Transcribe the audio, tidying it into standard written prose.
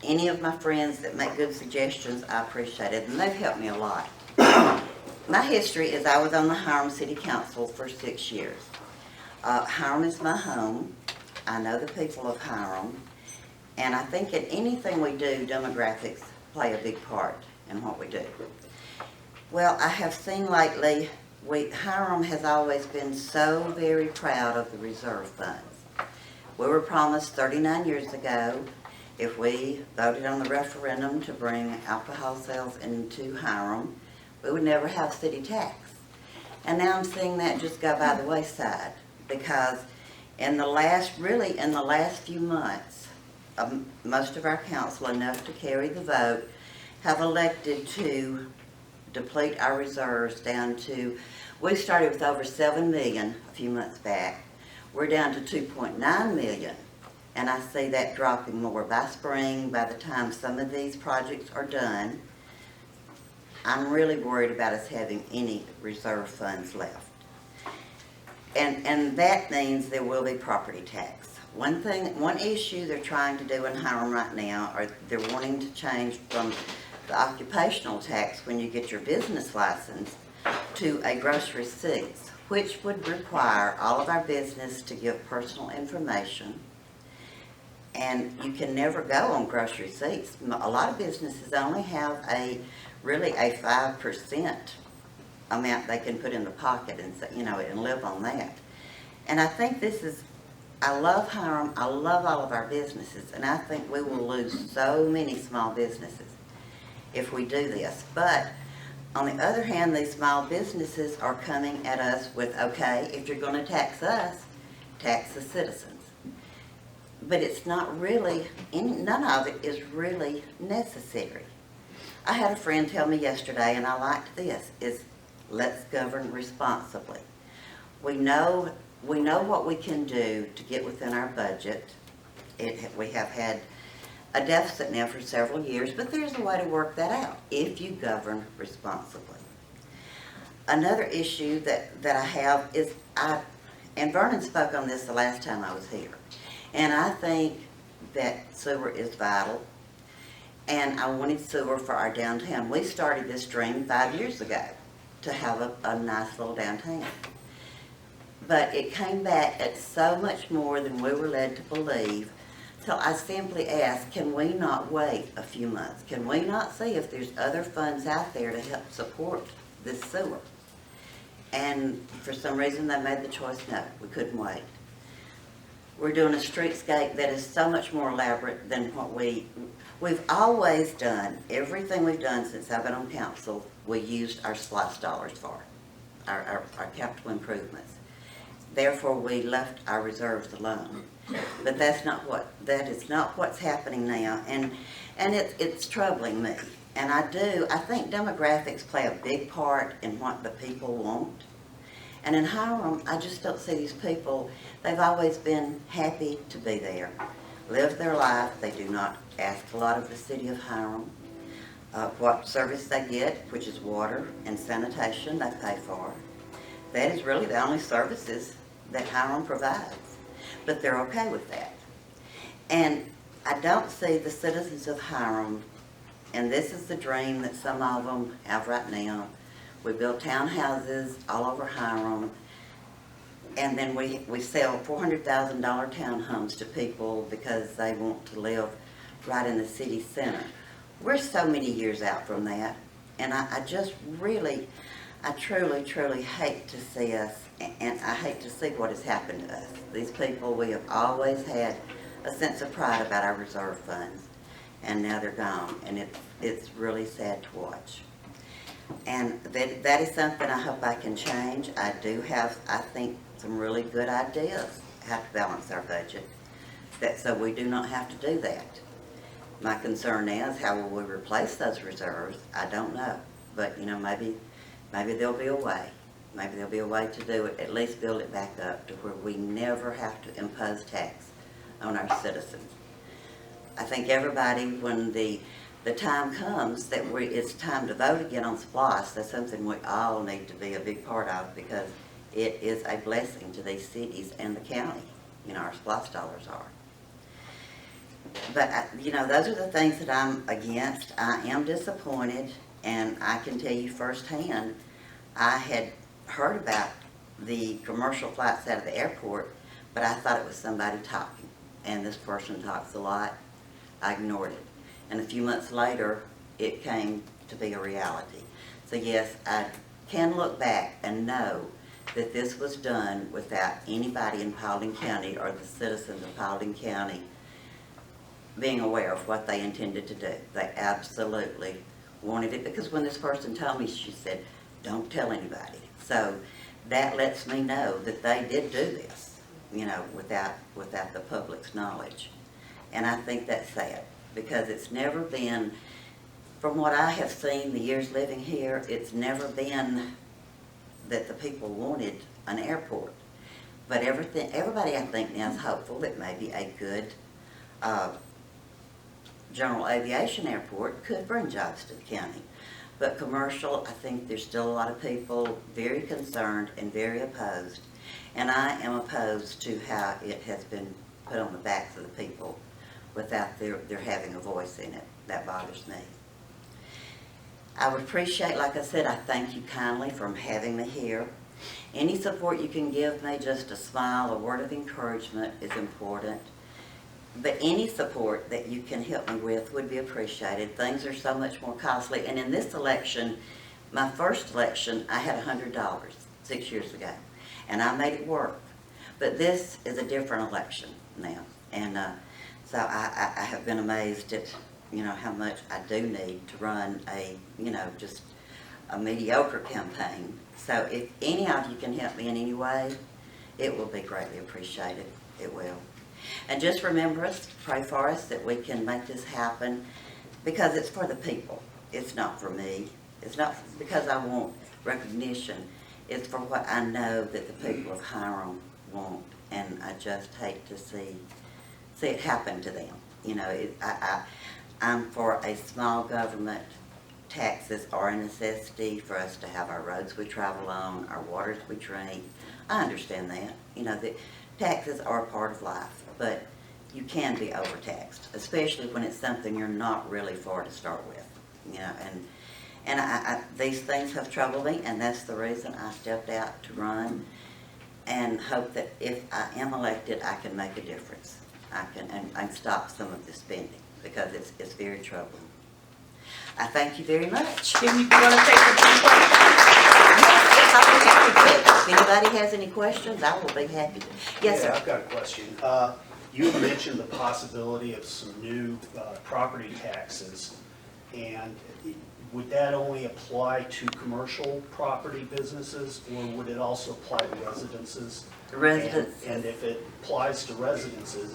any of my friends that make good suggestions, I appreciate it, and they've helped me a lot. My history is I was on the Hiram City Council for 6 years. Hiram is my home. I know the people of Hiram, and I think in anything we do, demographics play a big part in what we do. Well, I have seen lately, Hiram has always been so very proud of the reserve funds. We were promised 39 years ago, if we voted on the referendum to bring alcohol sales into Hiram, we would never have city tax. And now I'm seeing that just go by the wayside, because in the last few months, most of our council, enough to carry the vote, have elected to deplete our reserves down to, we started with over 7 million a few months back. We're down to 2.9 million, and I see that dropping more by spring. By the time some of these projects are done, I'm really worried about us having any reserve funds left. And that means there will be property tax. One issue they're trying to do in Hiram right now, or they're wanting to change from the occupational tax when you get your business license to a gross receipts, which would require all of our business to give personal information. And you can never go on gross receipts. A lot of businesses only have really a 5% amount they can put in the pocket and, and live on that. And I think I love Hiram, I love all of our businesses, and I think we will lose so many small businesses if we do this. But on the other hand, these small businesses are coming at us with, okay, if you're going to tax us, tax the citizens. But it's not really, none of it is really necessary. I had a friend tell me yesterday, and I liked this, is let's govern responsibly. We know what we can do to get within our budget. We have had a deficit now for several years, but there's a way to work that out if you govern responsibly. Another issue that I have is, and Vernon spoke on this the last time I was here, and I think that sewer is vital, and I wanted sewer for our downtown. We started this dream 5 years ago to have a nice little downtown. But it came back at so much more than we were led to believe. So I simply asked, can we not wait a few months? Can we not see if there's other funds out there to help support this sewer? And for some reason they made the choice, no, we couldn't wait. We're doing a streetscape that is so much more elaborate than what we've always done. Everything we've done since I've been on council, we used our SPLOST dollars for, our capital improvements. Therefore, we left our reserves alone. But that is not what's happening now, and it's troubling me. And I think demographics play a big part in what the people want. And in Hiram, I just don't see these people. They've always been happy to be there, live their life. They do not ask a lot of the city of Hiram. What service they get, which is water and sanitation, they pay for. That is really the only services that Hiram provides. But they're okay with that. And I don't see the citizens of Hiram, and this is the dream that some of them have right now. We build townhouses all over Hiram, and then we sell $400,000 townhomes to people because they want to live right in the city center. We're so many years out from that, and I truly hate to see us, and I hate to see what has happened to us. These people, we have always had a sense of pride about our reserve funds, and now they're gone, and it's really sad to watch. And that is something I hope I can change. I do have, I think, some really good ideas how to balance our budget, so we do not have to do that. My concern now is how will we replace those reserves? I don't know, but maybe there'll be a way. Maybe there'll be a way to do it, at least build it back up to where we never have to impose tax on our citizens. I think everybody, when the time comes that it's time to vote again on SPLOST, that's something we all need to be a big part of, because it is a blessing to these cities and the county. Our SPLOST dollars are. But, those are the things that I'm against. I am disappointed, and I can tell you firsthand, I had heard about the commercial flights out of the airport, but I thought it was somebody talking. And this person talks a lot. I ignored it. And a few months later, it came to be a reality. So yes, I can look back and know that this was done without anybody in Paulding County or the citizens of Paulding County being aware of what they intended to do. They absolutely wanted it, because when this person told me, she said, don't tell anybody. So that lets me know that they did do this, without the public's knowledge. And I think that's sad, because it's never been, from what I have seen the years living here, it's never been that the people wanted an airport. But everybody I think now is hopeful that maybe a good general aviation airport could bring jobs to the county. But commercial, I think there's still a lot of people very concerned and very opposed. And I am opposed to how it has been put on the backs of the people without their having a voice in it. That bothers me. I would appreciate, like I said, I thank you kindly for having me here. Any support you can give me, just a smile, a word of encouragement is important. But any support that you can help me with would be appreciated. Things are so much more costly. And in this election, my first election, I had $100 6 years ago. And I made it work. But this is a different election now. And so I have been amazed at, how much I do need to run just a mediocre campaign. So if any of you can help me in any way, it will be greatly appreciated. It will. And just remember us, pray for us that we can make this happen, because it's for the people. It's not for me. It's not because I want recognition. It's for what I know that the people of Hiram want, and I just hate to see it happen to them. I'm for a small government. Taxes are a necessity for us to have our roads we travel on, our waters we drink. I understand that. The taxes are a part of life, but you can be overtaxed, especially when it's something you're not really for to start with. And these things have troubled me, and that's the reason I stepped out to run, and hope that if I am elected, I can make a difference. I can stop some of the spending, because it's very troubling. I thank you very much. Do you want to take a few questions? Yes, I'll be happy to. If anybody has any questions, I will be happy to. Yes, Yeah, sir. I've got a question. You mentioned the possibility of some new property taxes, and would that only apply to commercial property businesses, or would it also apply to residences? Residents. And if it applies to residences,